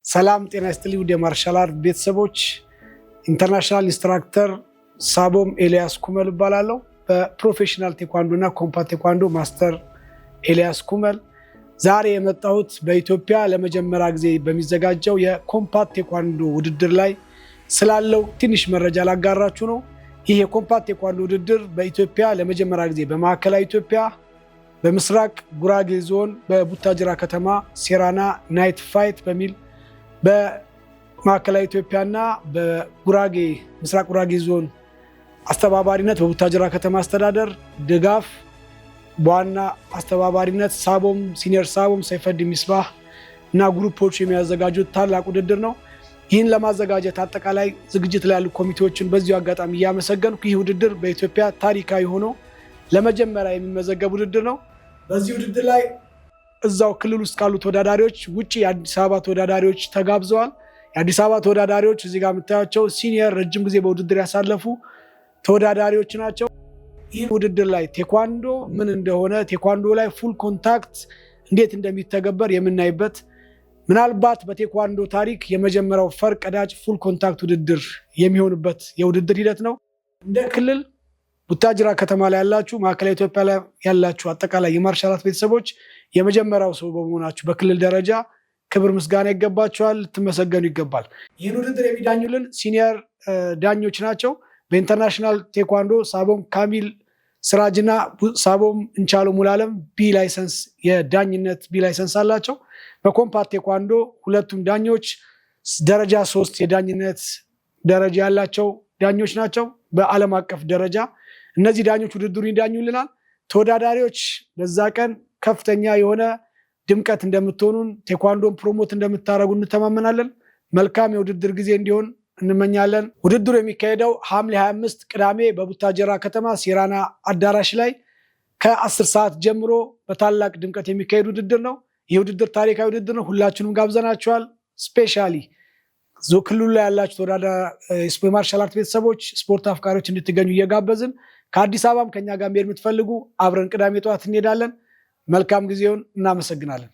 ሰላም ጤና ይስጥልኝ ውድ የማርሻል አርት ቤተሰቦች፣ ኢንተርናሽናል ኢንስትራክተር ሳቦም ኤልያስ ኩመል እባላለሁ። በፕሮፌሽናል ቴኳንዶ እና ኮምፓት ቴኳንዶ ማስተር ኤልያስ ኩመል። ዛሬ የመጣሁት በኢትዮጵያ ለመጀመሪያ ጊዜ በሚዘጋጀው የኮምፓት ቴኳንዶ ውድድር ላይ ስላለው ትንሽ መረጃ ላጋራችሁ ነው። ይህ የኮምፓት ቴኳንዶ ውድድር በኢትዮጵያ ለመጀመሪያ ጊዜ በማዕከላዊ ኢትዮጵያ በምስራቅ ጉራጌ ዞን በቡታጅራ ከተማ ሴራና ናይት ፋይት በሚል በማዕከላዊ ኢትዮጵያና በጉራጌ ምስራቅ ጉራጌ ዞን አስተባባሪነት በቡታጅራ ከተማ አስተዳደር ድጋፍ በዋና አስተባባሪነት ሳቦም ሲኒየር ሳቦም ሰይፈድ ሚስባህ እና ግሩፖች የሚያዘጋጁት ታላቅ ውድድር ነው። ይህን ለማዘጋጀት አጠቃላይ ዝግጅት ላይ ያሉ ኮሚቴዎችን በዚሁ አጋጣሚ እያመሰገንኩ ይህ ውድድር በኢትዮጵያ ታሪካዊ ሆኖ ለመጀመሪያ የሚመዘገብ ውድድር ነው። በዚህ ውድድር ላይ እዛው ክልል ውስጥ ካሉ ተወዳዳሪዎች ውጪ የአዲስ አበባ ተወዳዳሪዎች ተጋብዘዋል። የአዲስ አበባ ተወዳዳሪዎች እዚህ ጋር የምታያቸው ሲኒየር ረጅም ጊዜ በውድድር ያሳለፉ ተወዳዳሪዎች ናቸው። ይህ ውድድር ላይ ቴኳንዶ ምን እንደሆነ፣ ቴኳንዶ ላይ ፉል ኮንታክት እንዴት እንደሚተገበር የምናይበት፣ ምናልባት በቴኳንዶ ታሪክ የመጀመሪያው ፈር ቀዳጅ ፉል ኮንታክት ውድድር የሚሆንበት የውድድር ሂደት ነው። እንደ ክልል ቡታጅራ ከተማ ላይ ያላችሁ፣ ማዕከላዊ ኢትዮጵያ ላይ ያላችሁ አጠቃላይ የማርሻል አርት ቤተሰቦች የመጀመሪያው ሰው በመሆናችሁ በክልል ደረጃ ክብር ምስጋና ይገባቸዋል፣ ልትመሰገኑ ይገባል። ይህን ውድድር የሚዳኙልን ሲኒየር ዳኞች ናቸው። በኢንተርናሽናል ቴኳንዶ ሳቦም ካሚል ስራጅና ሳቦም እንቻሎ ሙላለም ቢ ላይሰንስ የዳኝነት ቢ ላይሰንስ አላቸው። በኮምፓት ቴኳንዶ ሁለቱም ዳኞች ደረጃ 3 የዳኝነት ደረጃ ያላቸው ዳኞች ናቸው። በዓለም አቀፍ ደረጃ እነዚህ ዳኞች ውድድሩን ይዳኙልናል። ተወዳዳሪዎች በዛ ቀን ከፍተኛ የሆነ ድምቀት እንደምትሆኑን፣ ቴኳንዶን ፕሮሞት እንደምታደርጉ እንተማመናለን። መልካም የውድድር ጊዜ እንዲሆን እንመኛለን። ውድድሩ የሚካሄደው ሐምሌ 25 ቅዳሜ በቡታጀራ ከተማ ሴራና አዳራሽ ላይ ከ10 ሰዓት ጀምሮ በታላቅ ድምቀት የሚካሄድ ውድድር ነው። ይህ ውድድር ታሪካዊ ውድድር ነው። ሁላችሁንም ጋብዘናችኋል። ስፔሻሊ ክልሉ ላይ ያላችሁ የማርሻል አርት ቤተሰቦች፣ ስፖርት አፍቃሪዎች እንድትገኙ እየጋበዝን ከአዲስ አበባም ከኛ ጋር መሄድ የምትፈልጉ አብረን ቅዳሜ ጠዋት እንሄዳለን። መልካም ጊዜውን እናመሰግናለን።